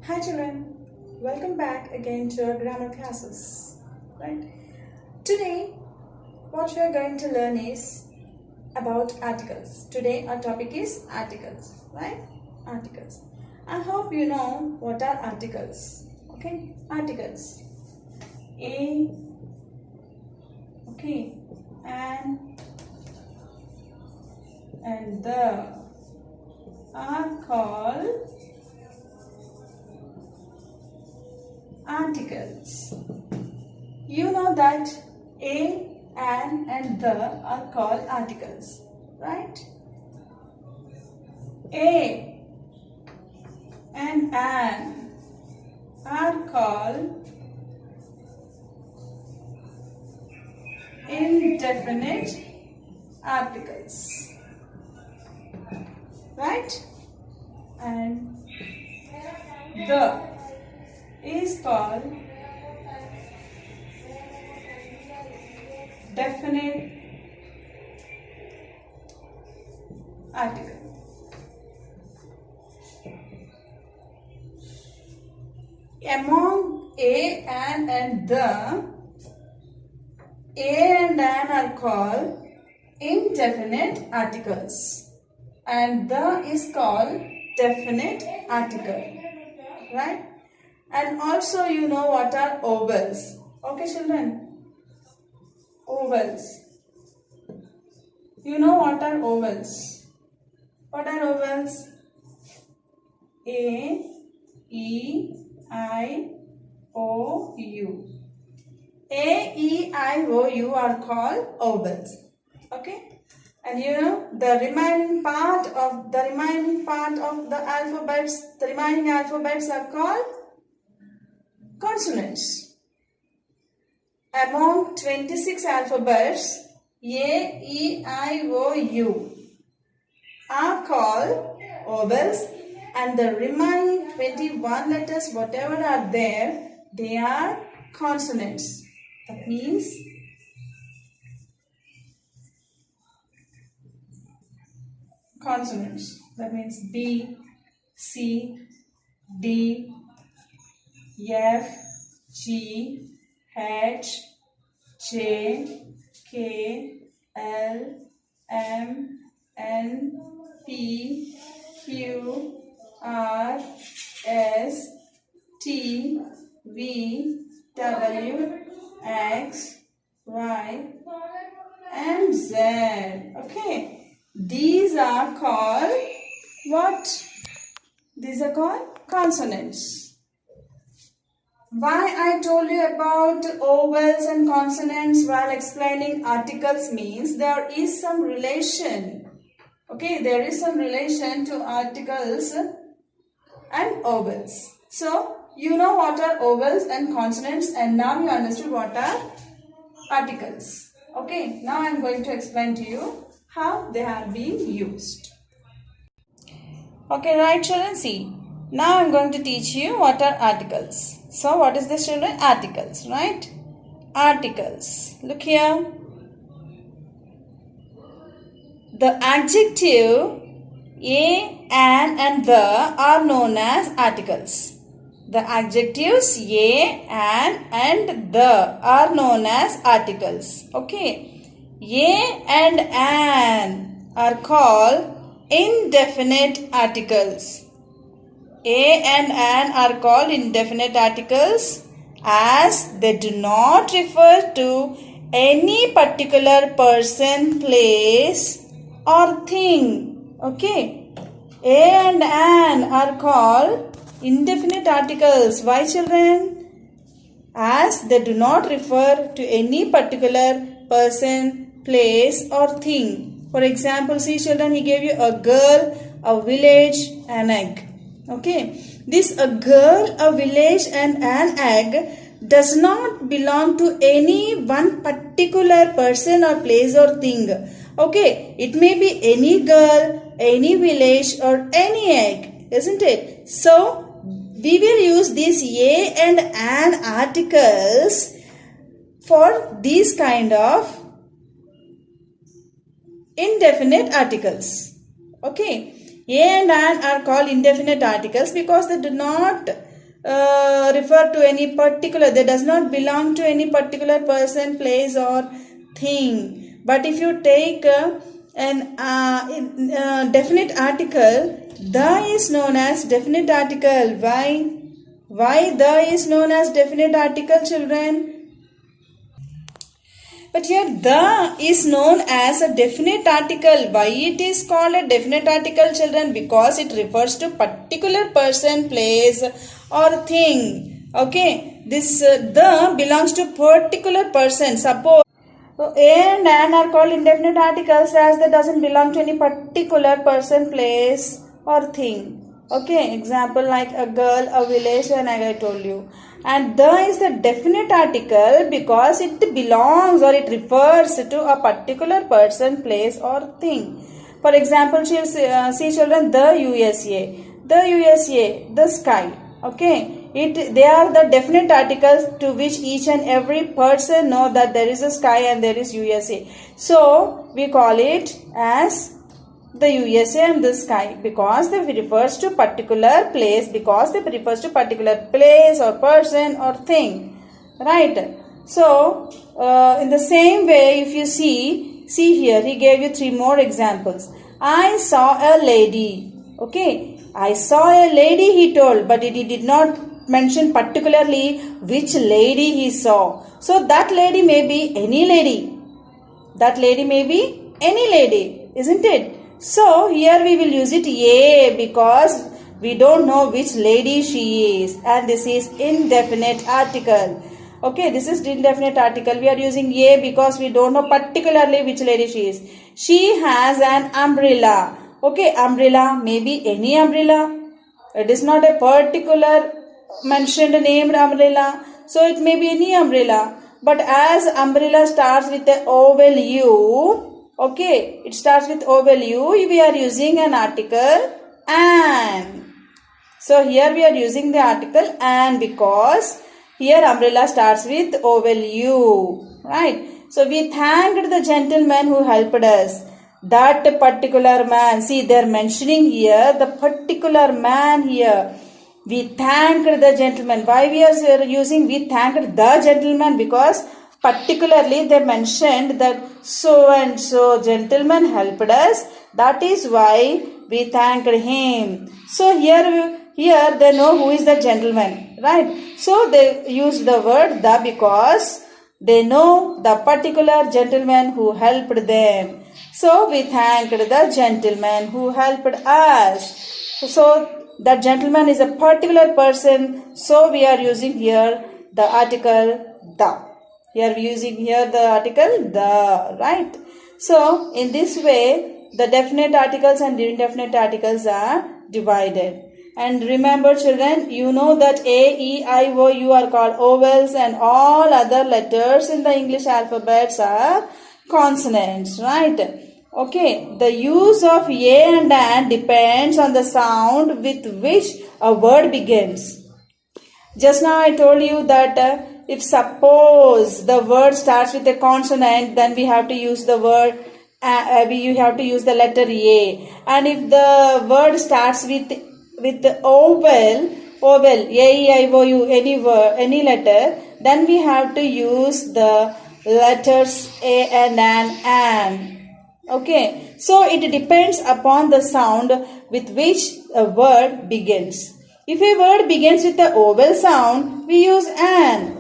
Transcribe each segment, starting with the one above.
Hi children, welcome back again to our grammar classes. Right? Today, what we are going to learn is about articles. Today our topic is articles, right? Articles. I hope you know what are articles. Okay, articles. A, okay, and the are called articles. You know that a, an and the are called articles, right? A and an are called indefinite articles, right? And the is called definite article. Among a, an and the, a and an are called indefinite articles and the is called definite article, right? And also you know what are ovals. Okay children? Ovals. You know what are ovals? What are ovals? A, E, I, O, U. A, E, I, O, U are called ovals. Okay? And you know the remaining part of the alphabets, the remaining alphabets are called consonants. Among 26 alphabets, A, E, I, O, U are called ovals and the remaining 21 letters, whatever are there, they are consonants. That means consonants. That means B, C, D, F, G, H, J, K, L, M, N, P, Q, R, S, T, V, W, X, Y, and Z. Okay. These are called what? These are called consonants. Why I told you about ovals and consonants while explaining articles means there is some relation. Okay, there is some relation to articles and ovals. So, you know what are ovals and consonants and now you understood what are articles. Okay, now I am going to explain to you how they are being used. Okay, right children, see. Now I am going to teach you what are articles. So, what is this children? Articles, right? Articles. Look here. The adjective a, an and the are known as articles. The adjectives a, an and the are known as articles. Okay. A and an are called indefinite articles. A and an are called indefinite articles as they do not refer to any particular person, place or thing. Okay. A and an are called indefinite articles. Why children? As they do not refer to any particular person, place or thing. For example, see children, he gave you a girl, a village, an egg. Okay, this a girl, a village and an egg does not belong to any one particular person or place or thing. Okay, it may be any girl, any village or any egg, isn't it? So, we will use these a and an articles for these kind of indefinite articles. Okay. A and an are called indefinite articles because they do not refer to any particular, they does not belong to any particular person, place or thing. But if you take an definite article, the is known as definite article. Why the is known as definite article, children? But here the is known as a definite article. Why it is called a definite article, children? Because it refers to particular person, place or thing. Okay, this the belongs to particular person. Suppose A and an are called indefinite articles as they doesn't belong to any particular person, place or thing. Okay, example like a girl, a village, and I told you. And the is the definite article because it belongs or it refers to a particular person, place or thing. For example, see children, the USA, the sky. Okay, they are the definite articles to which each and every person know that there is a sky and there is USA. So we call it as the USA and the sky because they refers to particular place, because they refers to particular place or person or thing, right? So in the same way, if you see here, he gave you 3 more examples. I saw a lady. Okay, I saw a lady, he told, but he did not mention particularly which lady he saw. So that lady may be any lady. That lady may be any lady, isn't it? So here we will use it A because we don't know which lady she is, and this is indefinite article. Okay, this is indefinite article. We are using A because we don't know particularly which lady she is. She has an umbrella. Okay, umbrella may be any umbrella. It is not a particular mentioned named umbrella. So it may be any umbrella. But as umbrella starts with the vowel U, okay, it starts with vowel U, we are using an article an. So here we are using the article an because here umbrella starts with vowel U, right? So we thanked the gentleman who helped us. That particular man, see they are mentioning here the particular man here. We thanked the gentleman. Why we are using we thanked the gentleman? Because particularly they mentioned that so and so gentleman helped us. That is why we thanked him. So here they know who is the gentleman, right? So they use the word the because they know the particular gentleman who helped them. So we thanked the gentleman who helped us. So that gentleman is a particular person. So we are using here the article the. Here we are using here the article the, right? So in this way the definite articles and indefinite articles are divided. And remember children, you know that A, E, I, O, U are called vowels and all other letters in the English alphabets are consonants, right? Okay, the use of A and an depends on the sound with which a word begins. Just now I told you that if suppose the word starts with a consonant, then we have to use the word, you have to use the letter A. And if the word starts with the vowel, A, E, I, O, U, any letter, then we have to use the letters A and an. Okay, so it depends upon the sound with which a word begins. If a word begins with a vowel sound, we use an.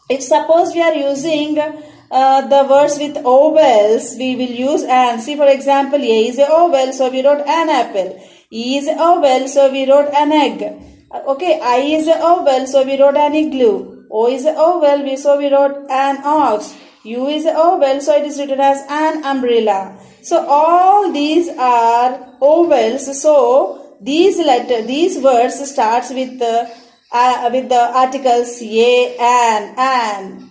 If suppose we are using the words with vowels, we will use an. See for example, A is a vowel, so we wrote an apple. E is a vowel, so we wrote an egg. Okay, I is a vowel, so we wrote an igloo. O is a vowel, so we wrote an ox. U is a vowel, so it is written as an umbrella. So all these are vowels. So these words starts with the articles A, an,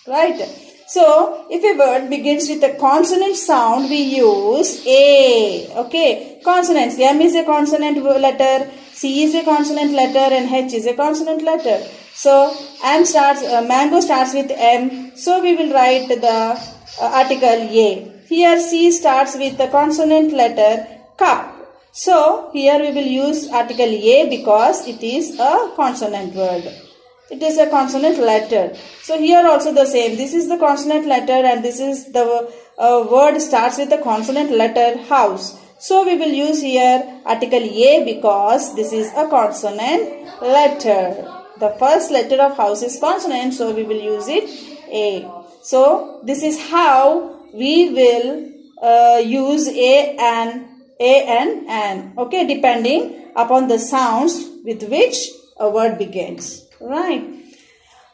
right? So if a word begins with a consonant sound, we use A. Okay, consonants. M is a consonant letter, C is a consonant letter, and H is a consonant letter. So mango starts with M. So we will write the article A. Here C starts with the consonant letter cup. So here we will use article A because it is a consonant word. It is a consonant letter. So here also the same. This is the consonant letter and this is the word starts with the consonant letter house. So we will use here article A because this is a consonant letter. The first letter of house is consonant, so we will use it A. So this is how we will use A and N. Okay, depending upon the sounds with which a word begins. Right.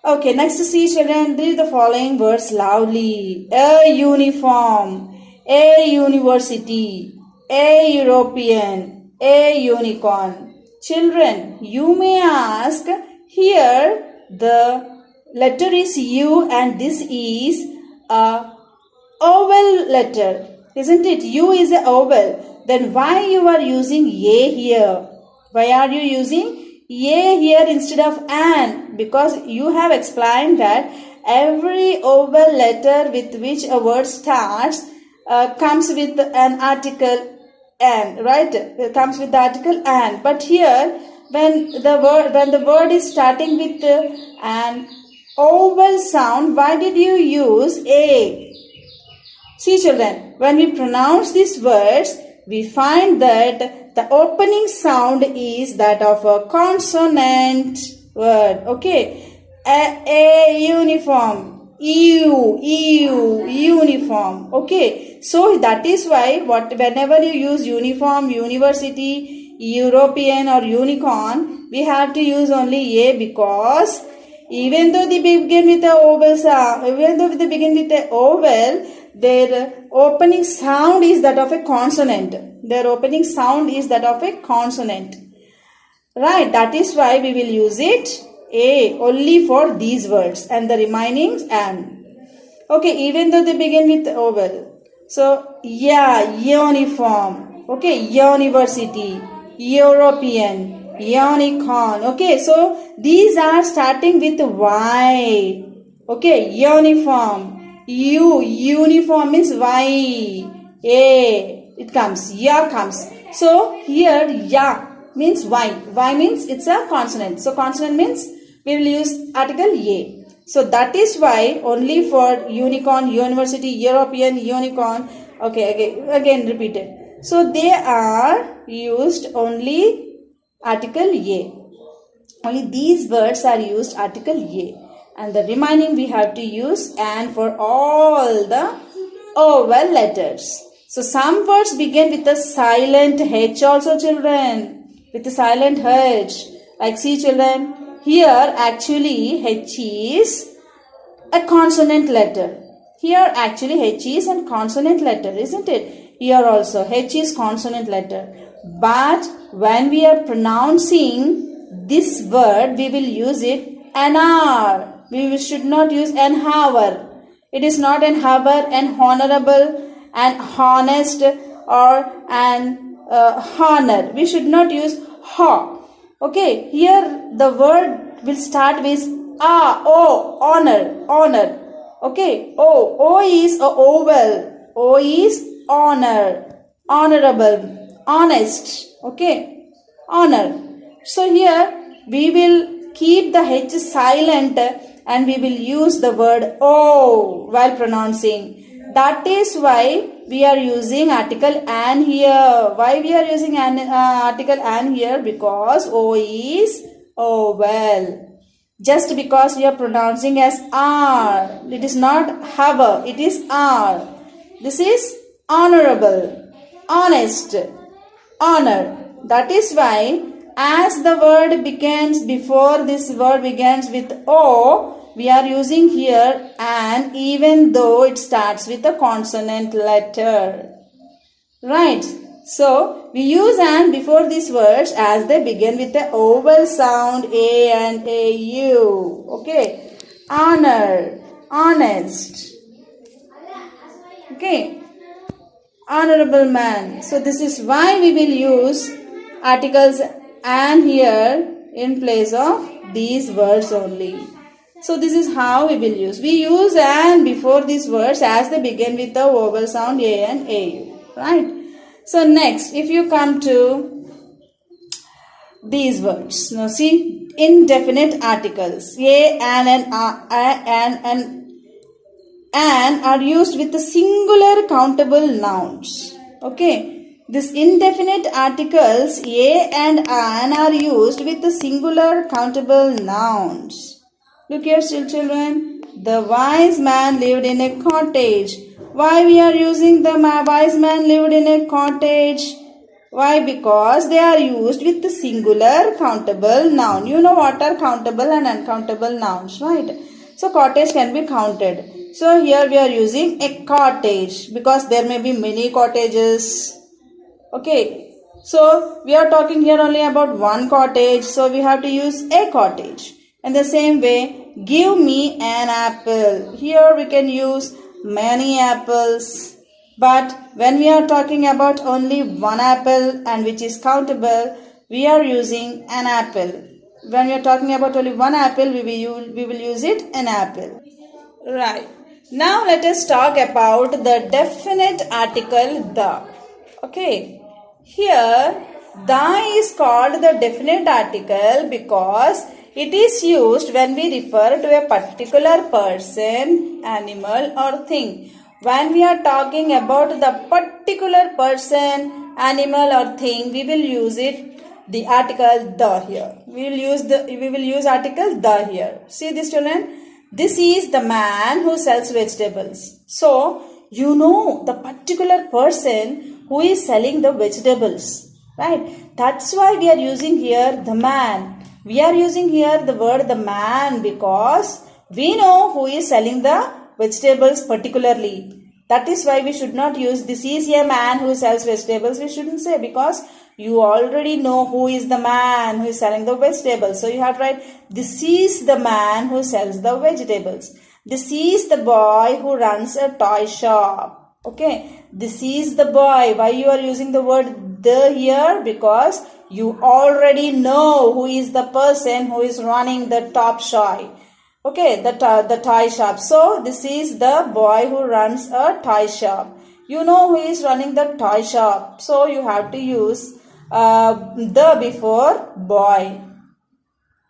Okay, next to see children, read the following words loudly. A uniform, a university, a European, a unicorn. Children, you may ask, here the letter is U and this is a vowel letter. Isn't it? U is a vowel. Then why you are using A here? Why are you using A here instead of an? Because you have explained that every vowel letter with which a word starts comes with an article an, right? It comes with the article an. But here, when the word is starting with an vowel sound, why did you use A? See children, when we pronounce these words, we find that the opening sound is that of a consonant word. Okay. A uniform. Uniform. Okay. So that is why whenever you use uniform, university, European or unicorn, we have to use only A because even though they begin with a vowel sound, their opening sound is that of a consonant. Their opening sound is that of a consonant. Right, that is why we will use it A only for these words and the remaining an. Okay, even though they begin with vowel. So, yeah, uniform. Okay, university, European, unicorn. Okay, so these are starting with Y. Okay, uniform. Uniform means Y. A. It comes. Ya comes. So here ya means Y. Y means it's a consonant. So consonant means we will use article A. So that is why only for unicorn, university, European, unicorn. Okay, again repeated. So they are used only article A. Only these words are used article A. And the remaining we have to use and for all the vowel letters. So some words begin with a silent H also children. With a silent H. Like see children, here actually H is a consonant letter. Here actually H is a consonant letter, isn't it? Here also H is consonant letter. But when we are pronouncing this word, we will use it anar. We should not an hour. It is not an hour, an honorable, an honest or an honor. We should not use ha. Okay, here the word will start with honor. Okay, O is a vowel. O is honor, honorable, honest. Okay, honor. So here we will keep the H silent and we will use the word O while pronouncing. That is why we are using article an here. Why we are using article an here? Because O is vowel. Just because we are pronouncing as R. It is not hover. It is R. This is honorable, honest, honor. That is why as the word begins, before this word begins with O, we are using here an even though it starts with a consonant letter. Right. So, we use an before these words as they begin with a vowel sound A and AU. Okay. Honor, honest. Okay. Honorable man. So, this is why we will use articles and here in place of these words only. So this is how we will use. We use and before these words as they begin with the vowel sound A and AU. Right. So next, if you come to these words, now see, indefinite articles, a, and are used with the singular countable nouns. Okay, this indefinite articles a and an are used with the singular countable nouns. Look here, children. The wise man lived in a cottage. Why we are using the wise man lived in a cottage? Why? Because they are used with the singular countable noun. You know what are countable and uncountable nouns, right? So cottage can be counted. So here we are using a cottage because there may be many cottages. Okay. So we are talking here only about one cottage. So we have to use a cottage. In the same way, give me an apple. Here we can use many apples. But when we are talking about only one apple and which is countable, we are using an apple. When we are talking about only one apple, we will use it an apple. Right. Now let us talk about the definite article the. Okay. Here, the is called the definite article because it is used when we refer to a particular person, animal or thing. When we are talking about the particular person, animal or thing, we will use the article the here. We will use article the here. See this, children? This is the man who sells vegetables. So, you know the particular person who is selling the vegetables. Right? That's why we are using here the man. We are using here the word the man because we know who is selling the vegetables particularly. That is why we should not use this is a man who sells vegetables. We shouldn't say because you already know who is the man who is selling the vegetables. So you have to write this is the man who sells the vegetables. This is the boy who runs a toy shop. Okay. This is the boy. Why you are using the word the here? Because you already know who is the person who is running the top shop. Okay, the toy shop. So, this is the boy who runs a toy shop. You know who is running the toy shop. So, you have to use the before boy.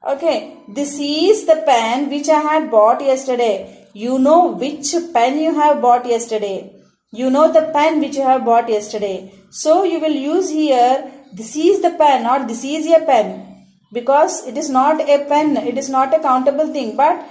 Okay, this is the pen which I had bought yesterday. You know which pen you have bought yesterday. You know the pen which you have bought yesterday. So, you will use here, this is the pen or this is a pen. Because it is not a pen, it is not a countable thing. But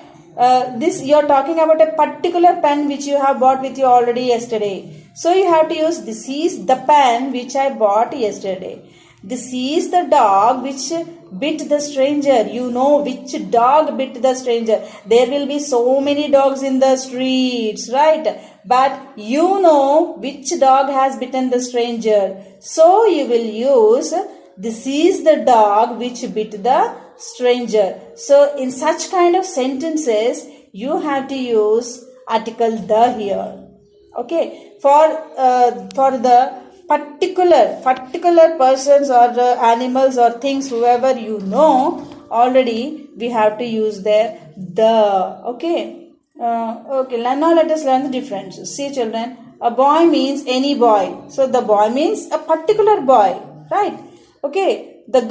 this you are talking about a particular pen which you have bought with you already yesterday. So you have to use this is the pen which I bought yesterday. This is the dog which bit the stranger. You know which dog bit the stranger. There will be so many dogs in the streets, right? But you know which dog has bitten the stranger. So you will use this is the dog which bit the stranger. So in such kind of sentences, you have to use article the here. Okay. For the particular persons or animals or things, whoever you know already, we have to use there the. Okay. Okay. Now let us learn the differences. See, children, a boy means any boy. So the boy means a particular boy, right? Okay, a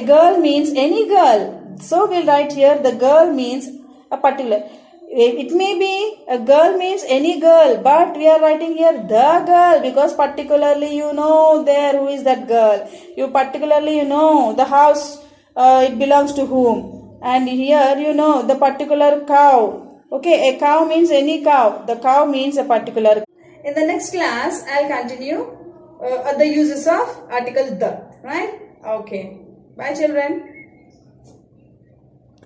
girl means any girl. So we'll write here the girl means a particular. It may be a girl means any girl, but we are writing here the girl because particularly you know there who is that girl. You particularly you know the house it belongs to whom. And here you know the particular cow. Okay, a cow means any cow. The cow means a particular. In the next class, I'll continue the uses of article the. Right? Okay. Bye, children.